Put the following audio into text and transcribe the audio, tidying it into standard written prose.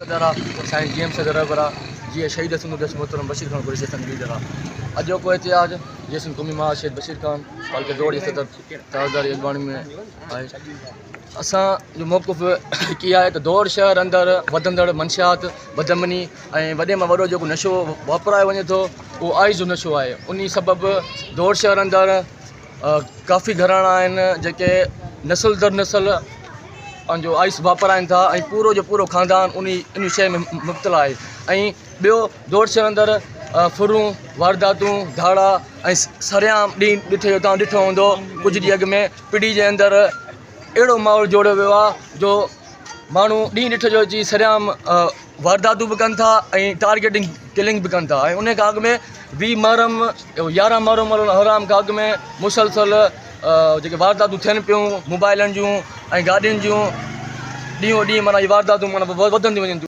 साईं GM सदर बरा जी शहीद हसन मोहतरम बशीर खान कुरैशी हसन लीडर अजो को एहतियाज जैसन कौमी मां शहीद बशीर खान बल्कि दौड़ सदर ताजदारी अगवानी में है असां जो मौक़ुफ़ किया है तो दौड़ शहर अंदर वधंदड़ मंशियात बदमनी वॾे मां वॾो जेको नशो वापरायो वञे थो उहो आइस जो नशो आहे उन सबबि दौड़ शहर अंदर काफ़ी घराना आहिनि जेके नस्ल दर नस्ल पंहिंजो आइस वापराइनि था ऐं पूरो जो पूरो ख़ानदान इन शइ में मुब्तला आहे ऐं ॿियो दौड़ शहर अंदरि फुरूं वारदातूं धाड़ा ऐं सरियाम ॾींहुं ॾिठो तव्हां ॾिठो हूंदो कुझु ॾींहं अॻु में पिड़ी जे अंदरि अहिड़ो माहौल जोड़ियो वियो आहे जो माण्हू ॾींहुं ॾिठ जो अची सरियाम वारदातूं बि कनि था ऐं टारगेटिंग किलिंग बि कनि था ऐं उन खां अॻु में 20 मुहर्रम 11 मुहर्रम हराम खां अॻु में मुसलसल जेके वारदातूं थियनि पियूं मोबाइलनि जूं ऐं गाॾियुनि जूं ॾींहों ॾींहुं माना इहे वारदातूं माना वधंदियूं वञनि थियूं।